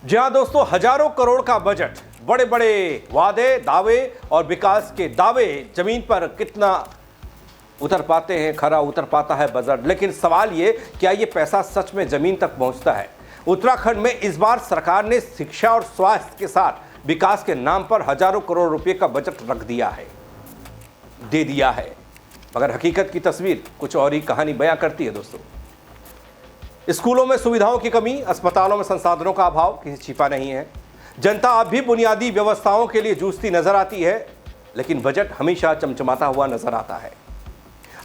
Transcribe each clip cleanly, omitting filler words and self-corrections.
जी हाँ दोस्तों, हजारों करोड़ का बजट, बड़े बड़े वादे, दावे और विकास के दावे, जमीन पर कितना उतर पाते हैं, खरा उतर पाता है बजट। लेकिन सवाल ये, क्या ये पैसा सच में जमीन तक पहुंचता है? उत्तराखंड में इस बार सरकार ने शिक्षा और स्वास्थ्य के साथ विकास के नाम पर हजारों करोड़ रुपए का बजट रख दिया है, दे दिया है, मगर हकीकत की तस्वीर कुछ और ही कहानी बयां करती है दोस्तों। स्कूलों में सुविधाओं की कमी, अस्पतालों में संसाधनों का अभाव किसी छिपा नहीं है। जनता अब भी बुनियादी व्यवस्थाओं के लिए जूझती नजर आती है, लेकिन बजट हमेशा चमचमाता हुआ नजर आता है।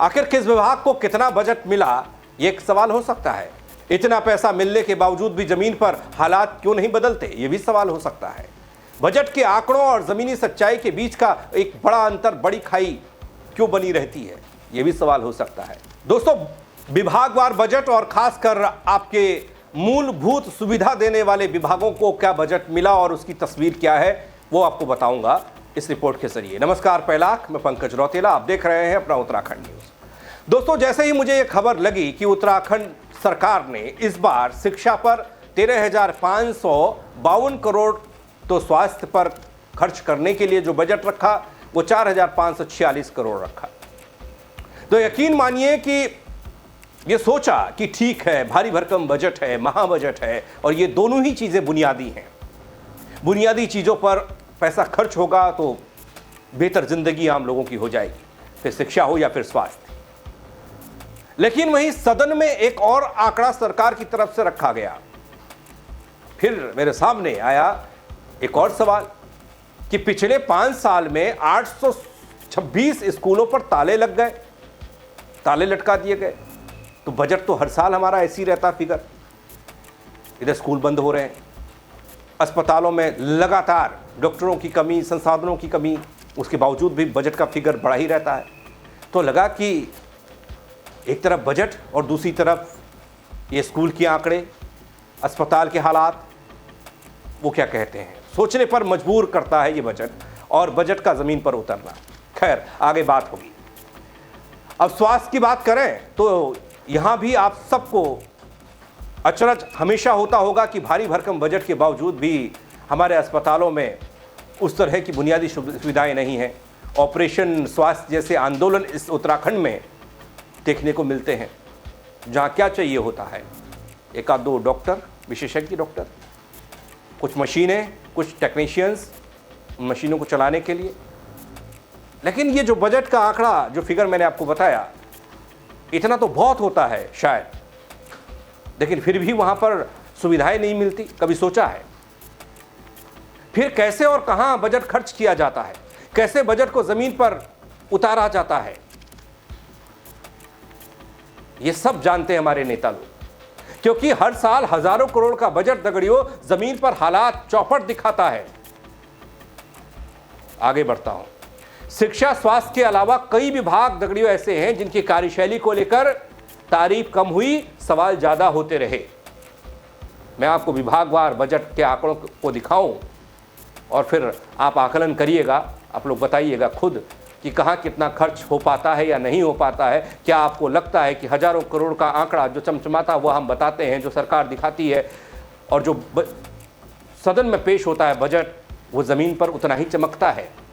आखिर किस विभाग को कितना बजट मिला, ये एक सवाल हो सकता है। इतना पैसा मिलने के बावजूद भी जमीन पर हालात क्यों नहीं बदलते, ये भी सवाल हो सकता है। बजट के आंकड़ों और जमीनी सच्चाई के बीच का एक बड़ा अंतर, बड़ी खाई क्यों बनी रहती है, ये भी सवाल हो सकता है। दोस्तों, विभागवार बजट और खासकर आपके मूलभूत सुविधा देने वाले विभागों को क्या बजट मिला और उसकी तस्वीर क्या है, वो आपको बताऊंगा इस रिपोर्ट के जरिए। नमस्कार पैलाख, मैं पंकज रौतेला, आप देख रहे हैं अपना उत्तराखंड न्यूज। दोस्तों, जैसे ही मुझे ये खबर लगी कि उत्तराखंड सरकार ने इस बार शिक्षा पर 13,552 करोड़, तो स्वास्थ्य पर खर्च करने के लिए जो बजट रखा वो 4,546 करोड़ रखा, तो यकीन मानिए कि ये सोचा कि ठीक है, भारी भरकम बजट है, महा बजट है, और ये दोनों ही चीज़ें बुनियादी हैं। बुनियादी चीज़ों पर पैसा खर्च होगा तो बेहतर जिंदगी आम लोगों की हो जाएगी, फिर शिक्षा हो या फिर स्वास्थ्य। लेकिन वहीं सदन में एक और आंकड़ा सरकार की तरफ से रखा गया। फिर मेरे सामने आया एक और सवाल कि पिछले 5 साल में 826 स्कूलों पर ताले लग गए, ताले लटका दिए गए। तो बजट तो हर साल हमारा ऐसे ही रहता फिगर। इधर स्कूल बंद हो रहे हैं, अस्पतालों में लगातार डॉक्टरों की कमी, संसाधनों की कमी, उसके बावजूद भी बजट का फिगर बढ़ा ही रहता है। तो लगा कि एक तरफ बजट और दूसरी तरफ ये स्कूल के आंकड़े, अस्पताल के हालात, वो क्या कहते हैं, सोचने पर मजबूर करता है ये बजट और बजट का ज़मीन पर उतरना। खैर, आगे बात होगी। अब स्वास्थ्य की बात करें तो यहाँ भी आप सबको अचरज हमेशा होता होगा कि भारी भरकम बजट के बावजूद भी हमारे अस्पतालों में उस तरह की बुनियादी सुविधाएं नहीं हैं। ऑपरेशन स्वास्थ्य जैसे आंदोलन इस उत्तराखंड में देखने को मिलते हैं, जहाँ क्या चाहिए होता है, एक आध दो डॉक्टर, विशेषज्ञ डॉक्टर, कुछ मशीनें, कुछ टेक्नीशियंस मशीनों को चलाने के लिए। लेकिन ये जो बजट का आंकड़ा, जो फिगर मैंने आपको बताया, इतना तो बहुत होता है शायद, लेकिन फिर भी वहां पर सुविधाएं नहीं मिलती। कभी सोचा है फिर कैसे और कहां बजट खर्च किया जाता है, कैसे बजट को जमीन पर उतारा जाता है? ये सब जानते हैं हमारे नेता लोग, क्योंकि हर साल हजारों करोड़ का बजट दगड़ियों जमीन पर हालात चौपट दिखाता है। आगे बढ़ता हूं। शिक्षा स्वास्थ्य के अलावा कई विभाग दगड़ियों ऐसे हैं जिनकी कार्यशैली को लेकर तारीफ कम हुई, सवाल ज्यादा होते रहे। मैं आपको विभागवार बजट के आंकड़ों को दिखाऊं और फिर आप आकलन करिएगा, आप लोग बताइएगा खुद कि कहां कितना खर्च हो पाता है या नहीं हो पाता है। क्या आपको लगता है कि हजारों करोड़ का आंकड़ा जो चमचमाता हुआ हम बताते हैं, जो सरकार दिखाती है, और जो सदन में पेश होता है बजट, वो जमीन पर उतना ही चमकता है?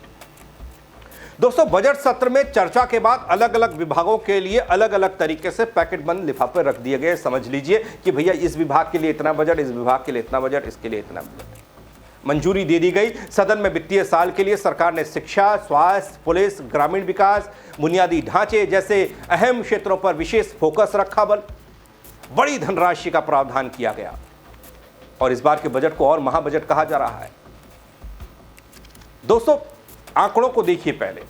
दोस्तों, बजट सत्र में चर्चा के बाद अलग अलग विभागों के लिए अलग अलग तरीके से पैकेट बंद लिफाफे रख दिए गए। समझ लीजिए कि भैया इस विभाग के लिए इतना बजट, इस विभाग के लिए इतना बजट, इसके लिए इतना बजट। मंजूरी दे दी गई। सदन में वित्तीय साल के लिए सरकार ने शिक्षा, स्वास्थ्य, पुलिस, ग्रामीण विकास, बुनियादी ढांचे जैसे अहम क्षेत्रों पर विशेष फोकस रखा। बड़ी धनराशि का प्रावधान किया गया और इस बार के बजट को और महाबजट कहा जा रहा है। दोस्तों, आंकड़ों को देखिए। पहले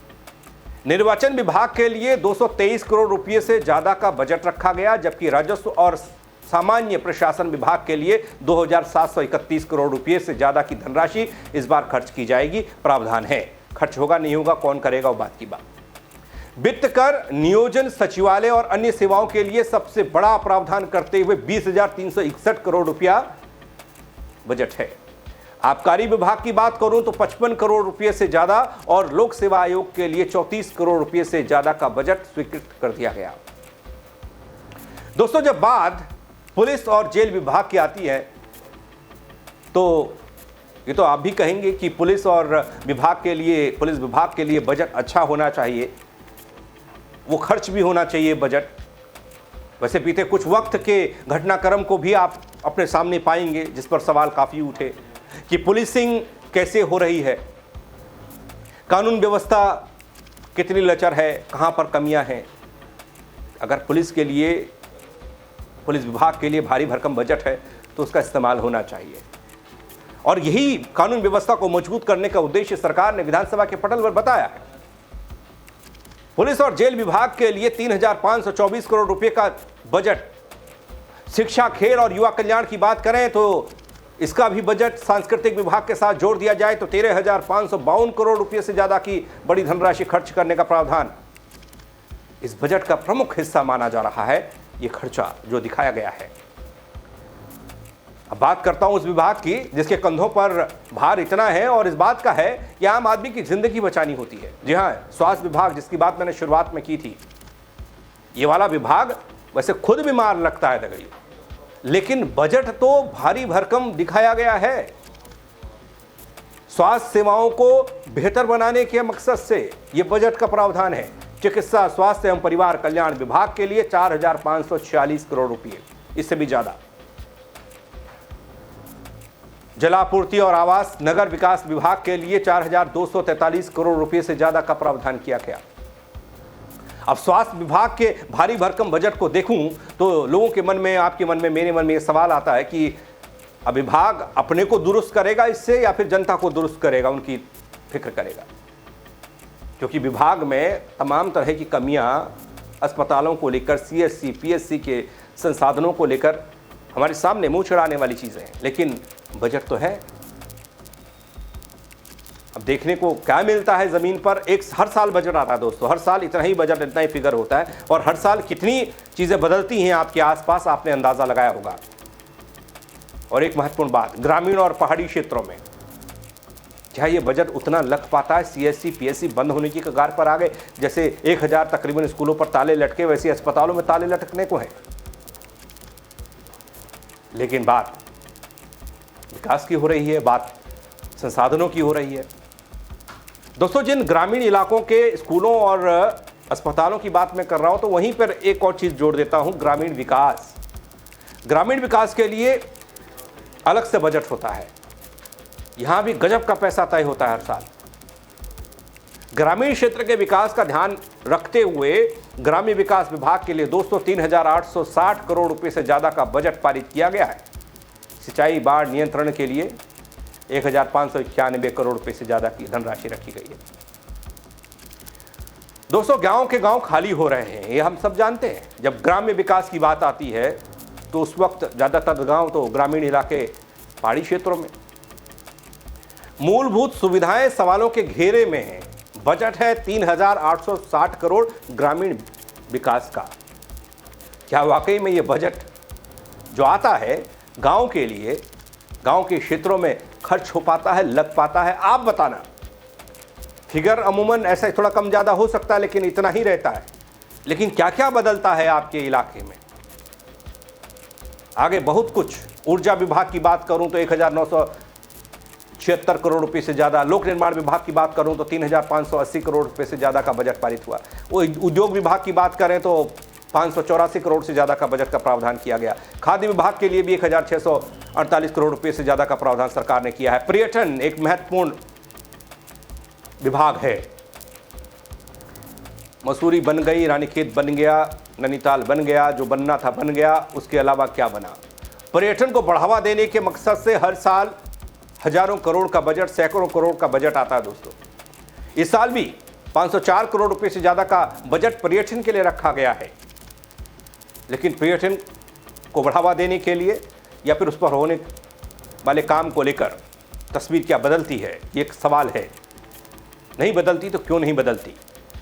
निर्वाचन विभाग के लिए 223 करोड़ रुपए से ज्यादा का बजट रखा गया, जबकि राजस्व और सामान्य प्रशासन विभाग के लिए 2,731 करोड़ रुपए से ज्यादा की धनराशि इस बार खर्च की जाएगी। प्रावधान है, खर्च होगा नहीं होगा, कौन करेगा, वो बात की बात। वित्त कर, नियोजन, सचिवालय और अन्य सेवाओं के लिए सबसे बड़ा प्रावधान करते हुए 20,361 करोड़ रुपया बजट है। आबकारी विभाग की बात करूं तो 55 करोड़ रुपए से ज्यादा और लोक सेवा आयोग के लिए 34 करोड़ रुपए से ज्यादा का बजट स्वीकृत कर दिया गया। दोस्तों, जब बात पुलिस और जेल विभाग की आती है तो ये तो आप भी कहेंगे कि पुलिस विभाग के लिए बजट अच्छा होना चाहिए, वो खर्च भी होना चाहिए बजट। वैसे बीते कुछ वक्त के घटनाक्रम को भी आप अपने सामने पाएंगे जिस पर सवाल काफ़ी उठे कि पुलिसिंग कैसे हो रही है, कानून व्यवस्था कितनी लचर है, कहाँ पर कमियां हैं। अगर पुलिस विभाग के लिए भारी भरकम बजट है तो उसका इस्तेमाल होना चाहिए। और यही कानून व्यवस्था को मजबूत करने का उद्देश्य सरकार ने विधानसभा के पटल पर बताया है। पुलिस और जेल विभाग के लिए 3,524 करोड़ रुपए का बजट। शिक्षा, खेल और युवा कल्याण की बात करें तो इसका भी बजट सांस्कृतिक विभाग के साथ जोड़ दिया जाए तो 13,552 करोड़ रुपए से ज्यादा की बड़ी धनराशि खर्च करने का प्रावधान इस बजट का प्रमुख हिस्सा माना जा रहा है। यह खर्चा जो दिखाया गया है। अब बात करता हूं उस विभाग की जिसके कंधों पर भार इतना है और इस बात का है कि आम आदमी की जिंदगी बचानी होती है। जी हां, स्वास्थ्य विभाग, जिसकी बात मैंने शुरुआत में की थी, ये वाला विभाग वैसे खुद बीमार लगता है दगड़ी, लेकिन बजट तो भारी भरकम दिखाया गया है। स्वास्थ्य सेवाओं को बेहतर बनाने के मकसद से यह बजट का प्रावधान है। चिकित्सा, स्वास्थ्य एवं परिवार कल्याण विभाग के लिए 4,546 करोड़ रुपए, इससे भी ज्यादा। जलापूर्ति और आवास नगर विकास विभाग के लिए 4,243 करोड़ रुपए से ज्यादा का प्रावधान किया गया। अब स्वास्थ्य विभाग के भारी भरकम बजट को देखूं तो लोगों के मन में, आपके मन में, मेरे मन में यह सवाल आता है कि अब विभाग अपने को दुरुस्त करेगा इससे या फिर जनता को दुरुस्त करेगा, उनकी फिक्र करेगा। क्योंकि विभाग में तमाम तरह की कमियां अस्पतालों को लेकर, CSC, PSC के संसाधनों को लेकर हमारे सामने मुंह चढ़ाने वाली चीजें हैं, लेकिन बजट तो है। अब देखने को क्या मिलता है जमीन पर। हर साल बजट आता है दोस्तों, हर साल इतना ही बजट, इतना ही फिगर होता है और हर साल कितनी चीजें बदलती हैं आपके आसपास, आपने अंदाजा लगाया होगा। और एक महत्वपूर्ण बात, ग्रामीण और पहाड़ी क्षेत्रों में क्या ये बजट उतना लग पाता है? CSC, PSC बंद होने की कगार पर आ गए। जैसे 1,000 तकरीबन स्कूलों पर ताले लटके, वैसे अस्पतालों में ताले लटकने को हैं। लेकिन बात विकास की हो रही है, बात संसाधनों की हो रही है। दोस्तों, जिन ग्रामीण इलाकों के स्कूलों और अस्पतालों की बात मैं कर रहा हूं तो वहीं पर एक और चीज जोड़ देता हूं, ग्रामीण विकास। ग्रामीण विकास के लिए अलग से बजट होता है। यहां भी गजब का पैसा तय होता है हर साल। ग्रामीण क्षेत्र के विकास का ध्यान रखते हुए ग्रामीण विकास विभाग के लिए दोस्तों 3,860 करोड़ रुपए से ज्यादा का बजट पारित किया गया है। सिंचाई, बाढ़ नियंत्रण के लिए 1,591 करोड़ रुपए से ज्यादा की धनराशि रखी गई है। दोस्तों, गांव के गांव खाली हो रहे हैं, ये हम सब जानते हैं। जब ग्राम्य विकास की बात आती है तो उस वक्त ज्यादातर गांव तो ग्रामीण इलाके, पहाड़ी क्षेत्रों में। मूलभूत सुविधाएं सवालों के घेरे में हैं। बजट है 3,860 करोड़ ग्रामीण विकास का। क्या वाकई में ये बजट जो आता है गांव के लिए, गांव के क्षेत्रों में खर्च हो पाता है, लग पाता है? आप बताना। फिगर अमूमन ऐसा थोड़ा कम ज़्यादा हो सकता है, लेकिन इतना ही रहता है। लेकिन क्या क्या बदलता है आपके इलाके में? आगे बहुत कुछ। ऊर्जा विभाग की बात करूं तो 1,976 करोड़ रुपए से ज़्यादा। लोक निर्माण विभाग की बात करूं तो 3,580 करोड़ रुपए से ज़्यादा का बजट पारित हुआ। उद्योग विभाग की बात करें तो 584 करोड़ से ज़्यादा का बजट का प्रावधान किया गया। खाद्य विभाग के लिए भी 1,648 करोड़ रुपए से ज़्यादा का प्रावधान सरकार ने किया है। पर्यटन एक महत्वपूर्ण विभाग है। मसूरी बन गई, रानीखेत बन गया, नैनीताल बन गया, जो बनना था बन गया। उसके अलावा क्या बना? पर्यटन को बढ़ावा देने के मकसद से हर साल हजारों करोड़ का बजट, सैकड़ों करोड़ का बजट आता है दोस्तों। इस साल भी 504 करोड़ रुपए से ज़्यादा का बजट पर्यटन के लिए रखा गया है। लेकिन पर्यटन को बढ़ावा देने के लिए या फिर उस पर होने वाले काम को लेकर तस्वीर क्या बदलती है, ये एक सवाल है। नहीं बदलती तो क्यों नहीं बदलती?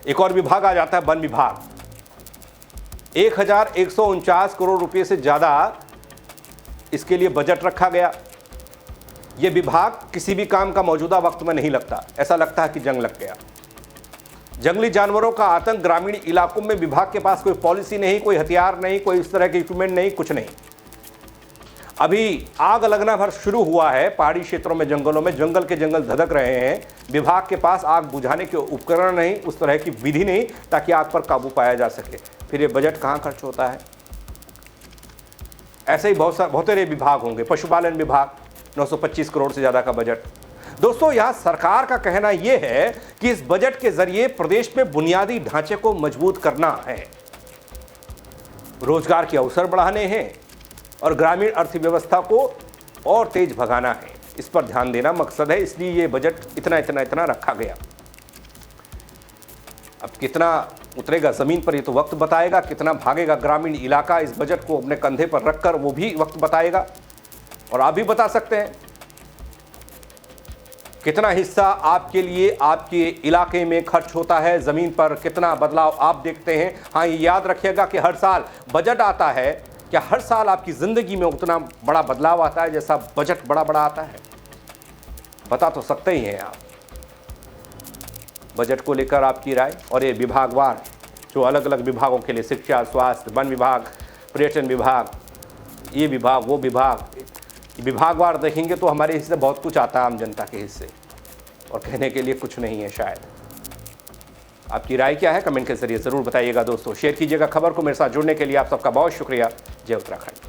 एक और विभाग आ जाता है, वन विभाग। 1,149 करोड़ रुपए से ज़्यादा इसके लिए बजट रखा गया। ये विभाग किसी भी काम का मौजूदा वक्त में नहीं लगता। ऐसा लगता है कि जंग लग गया। जंगली जानवरों का आतंक ग्रामीण इलाकों में। विभाग के पास कोई पॉलिसी नहीं, कोई हथियार नहीं, कोई इस तरह के इक्विपमेंट नहीं, कुछ नहीं। अभी आग लगना भर शुरू हुआ है पहाड़ी क्षेत्रों में, जंगलों में, जंगल के जंगल धधक रहे हैं। विभाग के पास आग बुझाने के उपकरण नहीं, उस तरह की विधि नहीं ताकि आग पर काबू पाया जा सके। फिर ये बजट कहाँ खर्च होता है? ऐसे ही बहुत सारे विभाग होंगे। पशुपालन विभाग 925 करोड़ से ज़्यादा का बजट। दोस्तों, यहाँ सरकार का कहना यह है कि इस बजट के जरिए प्रदेश में बुनियादी ढांचे को मजबूत करना है, रोजगार के अवसर बढ़ाने हैं और ग्रामीण अर्थव्यवस्था को और तेज भगाना है। इस पर ध्यान देना मकसद है, इसलिए ये बजट इतना रखा गया। अब कितना उतरेगा ज़मीन पर ये तो वक्त बताएगा, कितना भागेगा ग्रामीण इलाका इस बजट को अपने कंधे पर रखकर वो भी वक्त बताएगा। और आप भी बता सकते हैं कितना हिस्सा आपके लिए, आपके इलाके में खर्च होता है, ज़मीन पर कितना बदलाव आप देखते हैं। हाँ, ये याद रखिएगा कि हर साल बजट आता है, क्या हर साल आपकी ज़िंदगी में उतना बड़ा बदलाव आता है जैसा बजट बड़ा आता है? बता तो सकते ही हैं आप। बजट को लेकर आपकी राय और ये विभागवार जो अलग अलग विभागों के लिए, शिक्षा, स्वास्थ्य, वन विभाग, पर्यटन विभाग, ये विभाग, वो विभागवार देखेंगे तो हमारे हिस्से बहुत कुछ आता है आम जनता के हिस्से, और कहने के लिए कुछ नहीं है शायद। आपकी राय क्या है कमेंट के जरिए ज़रूर बताइएगा दोस्तों। शेयर कीजिएगा खबर को। मेरे साथ जुड़ने के लिए आप सबका बहुत शुक्रिया। जय उत्तराखंड।